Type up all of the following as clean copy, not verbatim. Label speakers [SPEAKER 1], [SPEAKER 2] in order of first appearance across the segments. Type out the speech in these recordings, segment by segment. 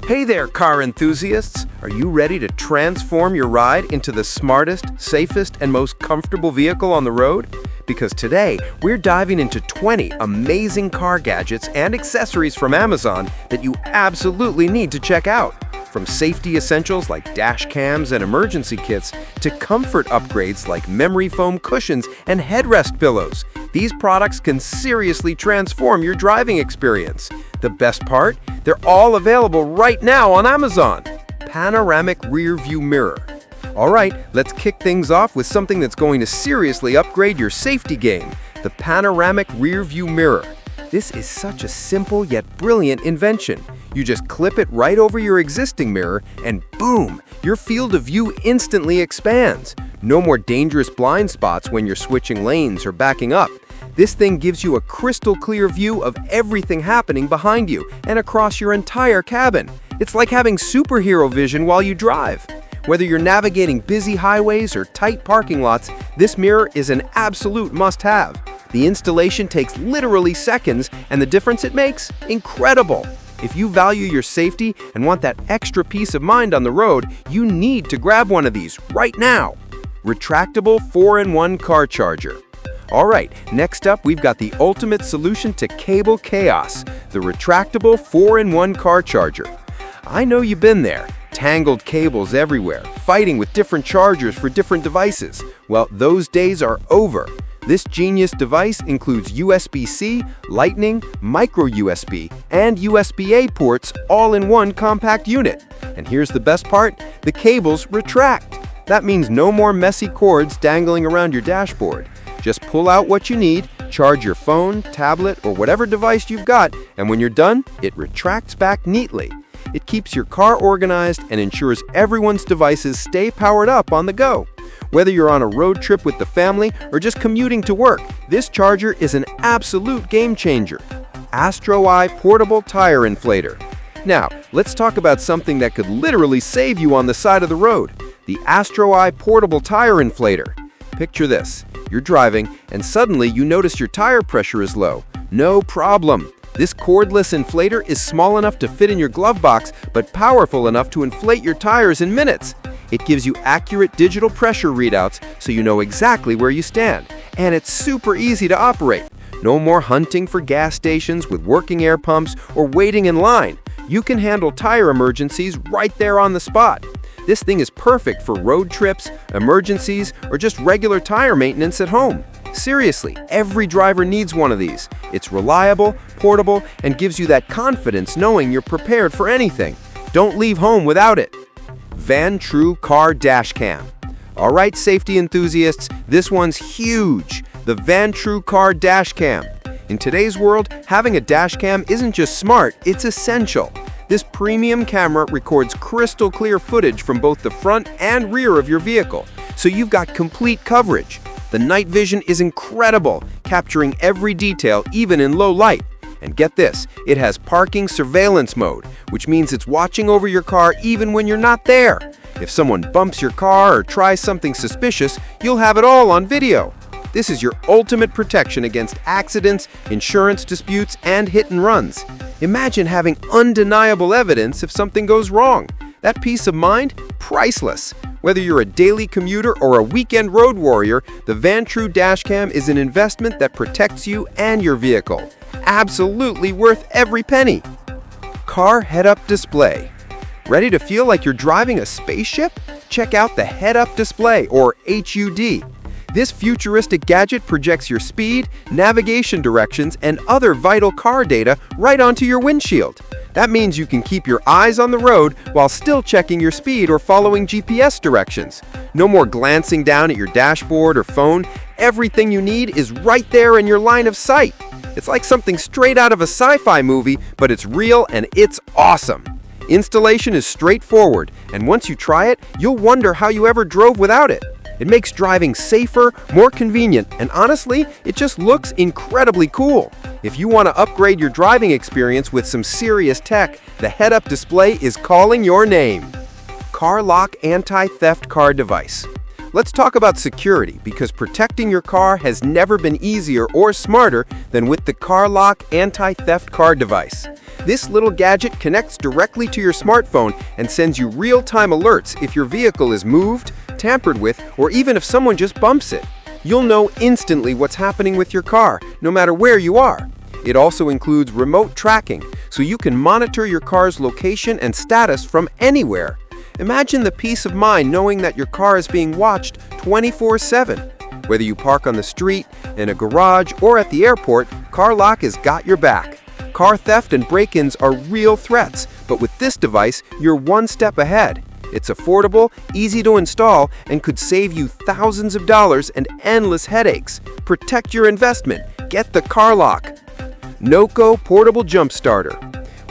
[SPEAKER 1] Hey there, car enthusiasts! Are you ready to transform your ride into the smartest, safest, and most comfortable vehicle on the road? Because today, we're diving into 20 amazing car gadgets and accessories from Amazon that you absolutely need to check out. From safety essentials like dash cams and emergency kits to comfort upgrades like memory foam cushions and headrest pillows, these products can seriously transform your driving experience. The best part? They're all available right now on Amazon. Panoramic rear view mirror. All right, let's kick things off with something that's going to seriously upgrade your safety game, the panoramic rear view mirror. This is such a simple yet brilliant invention. You just clip it right over your existing mirror and boom, your field of view instantly expands. No more dangerous blind spots when you're switching lanes or backing up. This thing gives you a crystal clear view of everything happening behind you and across your entire cabin. It's like having superhero vision while you drive. Whether you're navigating busy highways or tight parking lots, this mirror is an absolute must-have. The installation takes literally seconds, and the difference it makes? Incredible! If you value your safety and want that extra peace of mind on the road, you need to grab one of these right now. Retractable 4-in-1 car charger. All right, next up we've got the ultimate solution to cable chaos, the retractable 4-in-1 car charger. I know you've been there. Tangled cables everywhere, fighting with different chargers for different devices. Well, those days are over. This genius device includes USB-C, Lightning, micro USB, and USB-A ports all in one compact unit. And here's the best part, the cables retract. That means no more messy cords dangling around your dashboard. Just pull out what you need, charge your phone, tablet, or whatever device you've got, and when you're done, it retracts back neatly. It keeps your car organized and ensures everyone's devices stay powered up on the go. Whether you're on a road trip with the family or just commuting to work, this charger is an absolute game changer. Astro Eye Portable Tire Inflator. Now, let's talk about something that could literally save you on the side of the road, the Astro Eye Portable Tire Inflator. Picture this, you're driving and suddenly you notice your tire pressure is low. No problem. This cordless inflator is small enough to fit in your glove box, but powerful enough to inflate your tires in minutes. It gives you accurate digital pressure readouts so you know exactly where you stand. And it's super easy to operate. No more hunting for gas stations with working air pumps or waiting in line. You can handle tire emergencies right there on the spot. This thing is perfect for road trips, emergencies, or just regular tire maintenance at home. Seriously, every driver needs one of these. It's reliable, portable, and gives you that confidence knowing you're prepared for anything. Don't leave home without it. Vantrue Car Dash Cam. All right, safety enthusiasts, this one's huge. The Vantrue Car Dash Cam. In today's world, having a dash cam isn't just smart, it's essential. This premium camera records crystal clear footage from both the front and rear of your vehicle, so you've got complete coverage. The night vision is incredible, capturing every detail even in low light. And get this, it has parking surveillance mode, which means it's watching over your car even when you're not there. If someone bumps your car or tries something suspicious, you'll have it all on video. This is your ultimate protection against accidents, insurance disputes, and hit and runs. Imagine having undeniable evidence if something goes wrong. That peace of mind? Priceless. Whether you're a daily commuter or a weekend road warrior, the Vantrue Dashcam is an investment that protects you and your vehicle. Absolutely worth every penny. Car Head-Up Display. Ready to feel like you're driving a spaceship? Check out the Head-Up Display, or HUD. This futuristic gadget projects your speed, navigation directions, and other vital car data right onto your windshield. That means you can keep your eyes on the road while still checking your speed or following GPS directions. No more glancing down at your dashboard or phone. Everything you need is right there in your line of sight. It's like something straight out of a sci-fi movie, but it's real and it's awesome. Installation is straightforward, and once you try it, you'll wonder how you ever drove without it. It makes driving safer, more convenient, and honestly, it just looks incredibly cool. If you want to upgrade your driving experience with some serious tech, the head-up display is calling your name. Car Lock Anti-Theft Car Device. Let's talk about security, because protecting your car has never been easier or smarter than with the CarLock anti-theft car device. This little gadget connects directly to your smartphone and sends you real-time alerts if your vehicle is moved, tampered with, or even if someone just bumps it. You'll know instantly what's happening with your car, no matter where you are. It also includes remote tracking, so you can monitor your car's location and status from anywhere. Imagine the peace of mind knowing that your car is being watched 24/7. Whether you park on the street, in a garage, or at the airport, CarLock has got your back. Car theft and break-ins are real threats, but with this device, you're one step ahead. It's affordable, easy to install, and could save you thousands of dollars and endless headaches. Protect your investment. Get the CarLock. Noco Portable Jump Starter.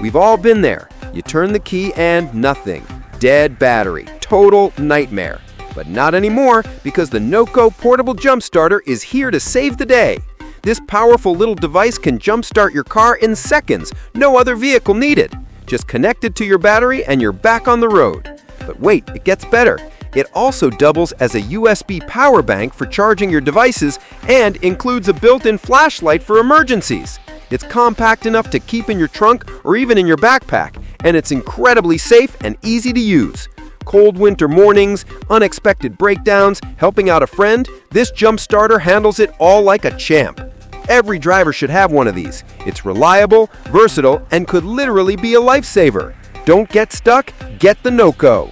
[SPEAKER 1] We've all been there. You turn the key and nothing. Dead battery. Total nightmare. But not anymore, because the Noco Portable Jump Starter is here to save the day. This powerful little device can jumpstart your car in seconds. No other vehicle needed. Just connect it to your battery and you're back on the road. But wait, it gets better. It also doubles as a USB power bank for charging your devices and includes a built-in flashlight for emergencies. It's compact enough to keep in your trunk or even in your backpack, and it's incredibly safe and easy to use. Cold winter mornings, unexpected breakdowns, helping out a friend, this jump starter handles it all like a champ. Every driver should have one of these. It's reliable, versatile, and could literally be a lifesaver. Don't get stuck, get the Noco.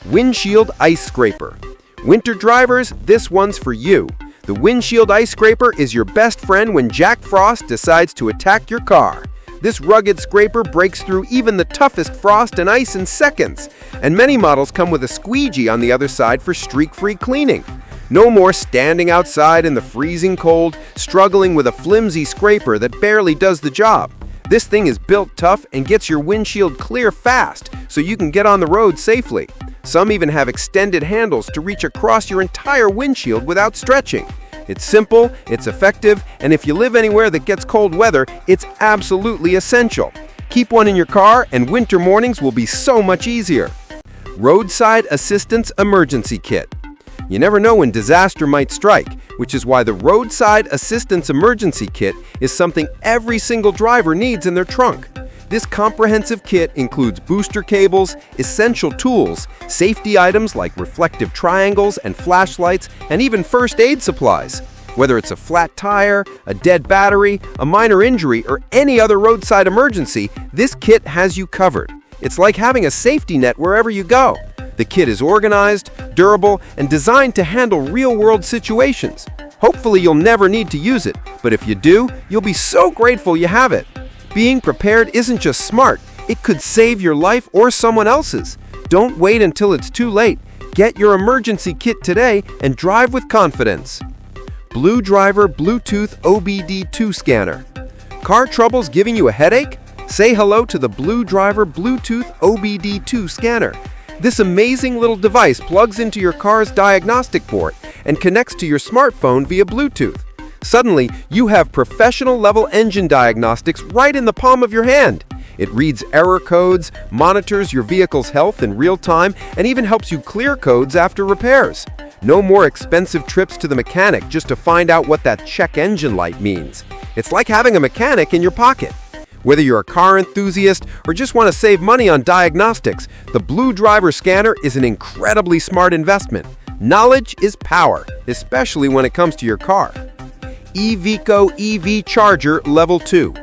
[SPEAKER 1] Windshield Ice Scraper. Winter drivers, this one's for you. The Windshield Ice Scraper is your best friend when Jack Frost decides to attack your car. This rugged scraper breaks through even the toughest frost and ice in seconds, and many models come with a squeegee on the other side for streak-free cleaning. No more standing outside in the freezing cold, struggling with a flimsy scraper that barely does the job. This thing is built tough and gets your windshield clear fast, so you can get on the road safely. Some even have extended handles to reach across your entire windshield without stretching. It's simple, it's effective, and if you live anywhere that gets cold weather, it's absolutely essential. Keep one in your car and winter mornings will be so much easier. Roadside Assistance Emergency Kit. You never know when disaster might strike, which is why the Roadside Assistance Emergency Kit is something every single driver needs in their trunk. This comprehensive kit includes booster cables, essential tools, safety items like reflective triangles and flashlights, and even first aid supplies. Whether it's a flat tire, a dead battery, a minor injury, or any other roadside emergency, this kit has you covered. It's like having a safety net wherever you go. The kit is organized, durable, and designed to handle real-world situations. Hopefully you'll never need to use it, but if you do, you'll be so grateful you have it. Being prepared isn't just smart, it could save your life or someone else's. Don't wait until it's too late. Get your emergency kit today and drive with confidence. Blue Driver Bluetooth OBD2 Scanner. Car troubles giving you a headache? Say hello to the Blue Driver Bluetooth OBD2 Scanner. This amazing little device plugs into your car's diagnostic port and connects to your smartphone via Bluetooth. Suddenly, you have professional-level engine diagnostics right in the palm of your hand. It reads error codes, monitors your vehicle's health in real time, and even helps you clear codes after repairs. No more expensive trips to the mechanic just to find out what that check engine light means. It's like having a mechanic in your pocket. Whether you're a car enthusiast or just want to save money on diagnostics, the Blue Driver Scanner is an incredibly smart investment. Knowledge is power, especially when it comes to your car. EVico EV Charger Level 2.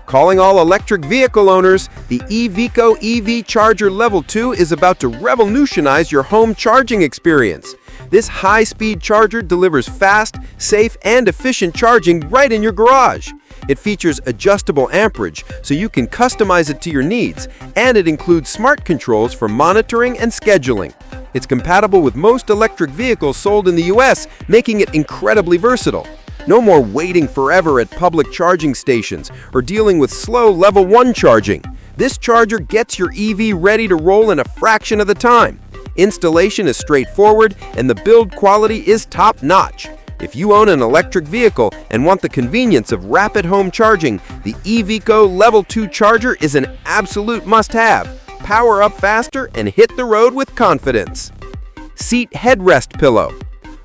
[SPEAKER 1] Calling all electric vehicle owners, the EVico EV Charger Level 2 is about to revolutionize your home charging experience. This high-speed charger delivers fast, safe, and efficient charging right in your garage. It features adjustable amperage, so you can customize it to your needs, and it includes smart controls for monitoring and scheduling. It's compatible with most electric vehicles sold in the US, making it incredibly versatile. No more waiting forever at public charging stations or dealing with slow level 1 charging. This charger gets your EV ready to roll in a fraction of the time. Installation is straightforward and the build quality is top-notch. If you own an electric vehicle and want the convenience of rapid home charging, the EVico Level 2 charger is an absolute must-have. Power up faster and hit the road with confidence. Seat Headrest Pillow.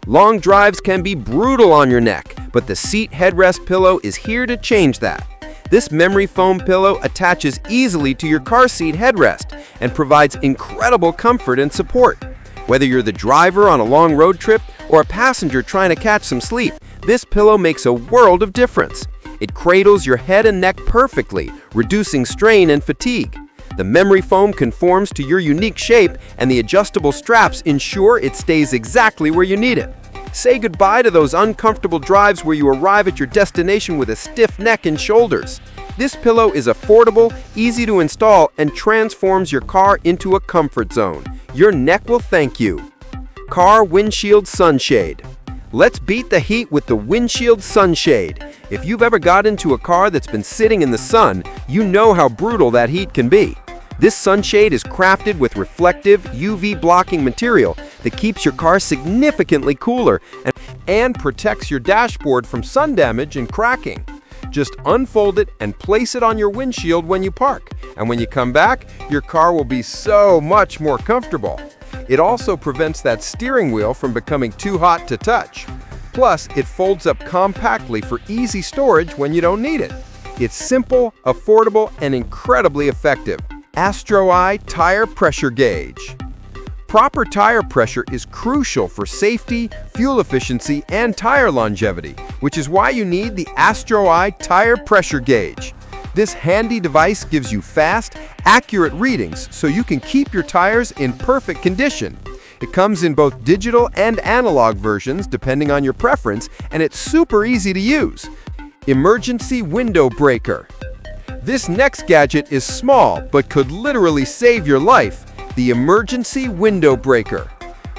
[SPEAKER 1] Long drives can be brutal on your neck, but the seat headrest pillow is here to change that. This memory foam pillow attaches easily to your car seat headrest and provides incredible comfort and support. Whether you're the driver on a long road trip or a passenger trying to catch some sleep, this pillow makes a world of difference. It cradles your head and neck perfectly, reducing strain and fatigue. The memory foam conforms to your unique shape, and the adjustable straps ensure it stays exactly where you need it. Say goodbye to those uncomfortable drives where you arrive at your destination with a stiff neck and shoulders. This pillow is affordable, easy to install, and transforms your car into a comfort zone. Your neck will thank you. Car Windshield Sunshade. Let's beat the heat with the Windshield Sunshade. If you've ever got into a car that's been sitting in the sun, you know how brutal that heat can be. This sunshade is crafted with reflective, UV-blocking material that keeps your car significantly cooler and protects your dashboard from sun damage and cracking. Just unfold it and place it on your windshield when you park, and when you come back, your car will be so much more comfortable. It also prevents that steering wheel from becoming too hot to touch. Plus, it folds up compactly for easy storage when you don't need it. It's simple, affordable, and incredibly effective. Astro Eye Tire Pressure Gauge. Proper tire pressure is crucial for safety, fuel efficiency, and tire longevity, which is why you need the Astro Eye Tire Pressure Gauge. This handy device gives you fast, accurate readings so you can keep your tires in perfect condition. It comes in both digital and analog versions depending on your preference, and it's super easy to use. Emergency Window Breaker. This next gadget is small but could literally save your life. The Emergency Window Breaker.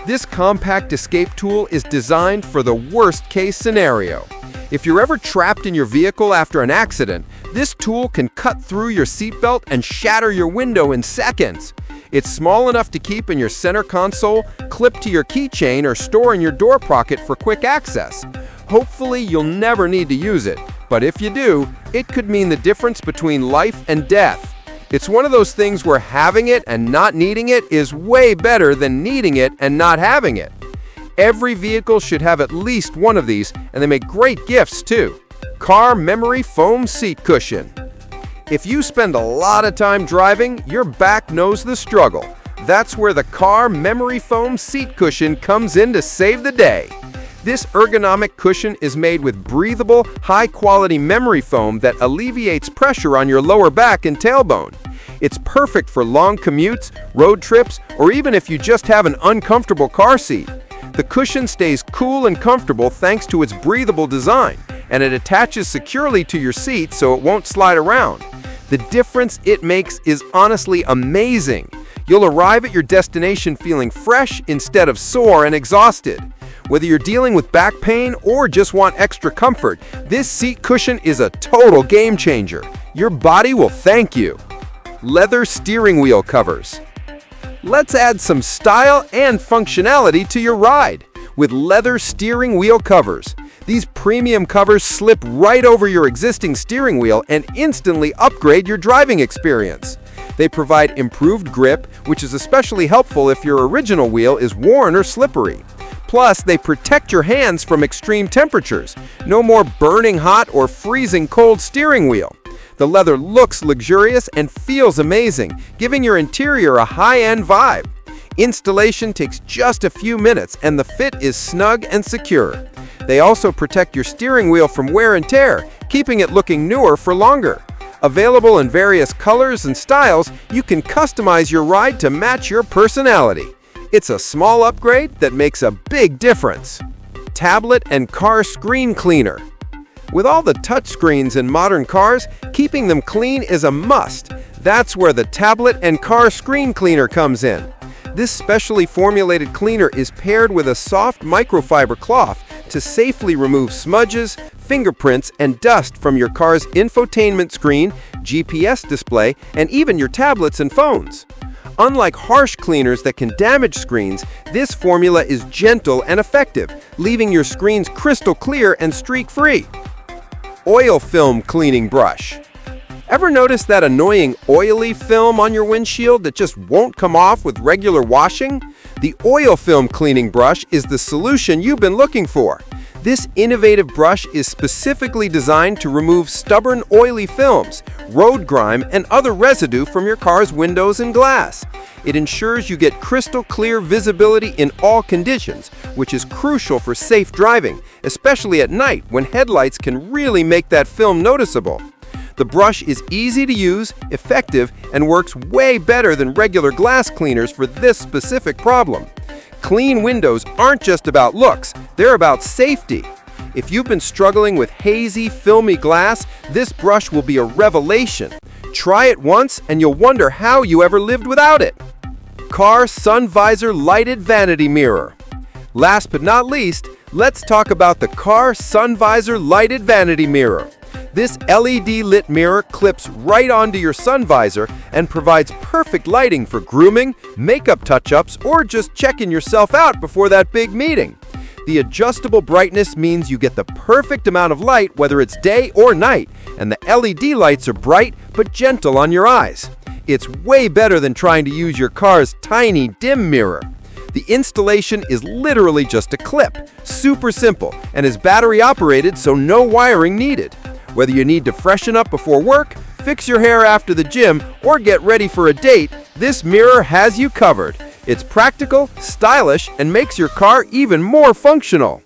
[SPEAKER 1] This compact escape tool is designed for the worst-case scenario. If you're ever trapped in your vehicle after an accident, this tool can cut through your seatbelt and shatter your window in seconds. It's small enough to keep in your center console, clip to your keychain, or store in your door pocket for quick access. Hopefully, you'll never need to use it, but if you do, it could mean the difference between life and death. It's one of those things where having it and not needing it is way better than needing it and not having it. Every vehicle should have at least one of these, and they make great gifts too. Car Memory Foam Seat Cushion. If you spend a lot of time driving, your back knows the struggle. That's where the Car Memory Foam Seat Cushion comes in to save the day. This ergonomic cushion is made with breathable, high-quality memory foam that alleviates pressure on your lower back and tailbone. It's perfect for long commutes, road trips, or even if you just have an uncomfortable car seat. The cushion stays cool and comfortable thanks to its breathable design, and it attaches securely to your seat so it won't slide around. The difference it makes is honestly amazing. You'll arrive at your destination feeling fresh instead of sore and exhausted. Whether you're dealing with back pain or just want extra comfort, this seat cushion is a total game changer. Your body will thank you. Leather steering wheel covers. Let's add some style and functionality to your ride with leather steering wheel covers. These premium covers slip right over your existing steering wheel and instantly upgrade your driving experience. They provide improved grip, which is especially helpful if your original wheel is worn or slippery. Plus, they protect your hands from extreme temperatures. No more burning hot or freezing cold steering wheel. The leather looks luxurious and feels amazing, giving your interior a high-end vibe. Installation takes just a few minutes, and the fit is snug and secure. They also protect your steering wheel from wear and tear, keeping it looking newer for longer. Available in various colors and styles, you can customize your ride to match your personality. It's a small upgrade that makes a big difference. Tablet and car screen cleaner. With all the touchscreens in modern cars, keeping them clean is a must. That's where the tablet and car screen cleaner comes in. This specially formulated cleaner is paired with a soft microfiber cloth to safely remove smudges, fingerprints, and dust from your car's infotainment screen, GPS display, and even your tablets and phones. Unlike harsh cleaners that can damage screens, this formula is gentle and effective, leaving your screens crystal clear and streak-free. Oil film cleaning brush. Ever notice that annoying oily film on your windshield that just won't come off with regular washing? The oil film cleaning brush is the solution you've been looking for. This innovative brush is specifically designed to remove stubborn oily films, road grime, and other residue from your car's windows and glass. It ensures you get crystal clear visibility in all conditions, which is crucial for safe driving, especially at night when headlights can really make that film noticeable. The brush is easy to use, effective, and works way better than regular glass cleaners for this specific problem. Clean windows aren't just about looks, they're about safety. If you've been struggling with hazy, filmy glass, this brush will be a revelation. Try it once and you'll wonder how you ever lived without it. Car Sun Visor Lighted Vanity Mirror. Last but not least, let's talk about the Car Sun Visor Lighted Vanity Mirror. This LED-lit mirror clips right onto your sun visor and provides perfect lighting for grooming, makeup touch-ups, or just checking yourself out before that big meeting. The adjustable brightness means you get the perfect amount of light whether it's day or night, and the LED lights are bright but gentle on your eyes. It's way better than trying to use your car's tiny, dim mirror. The installation is literally just a clip, super simple, and is battery operated so no wiring needed. Whether you need to freshen up before work, fix your hair after the gym, or get ready for a date, this mirror has you covered. It's practical, stylish, and makes your car even more functional.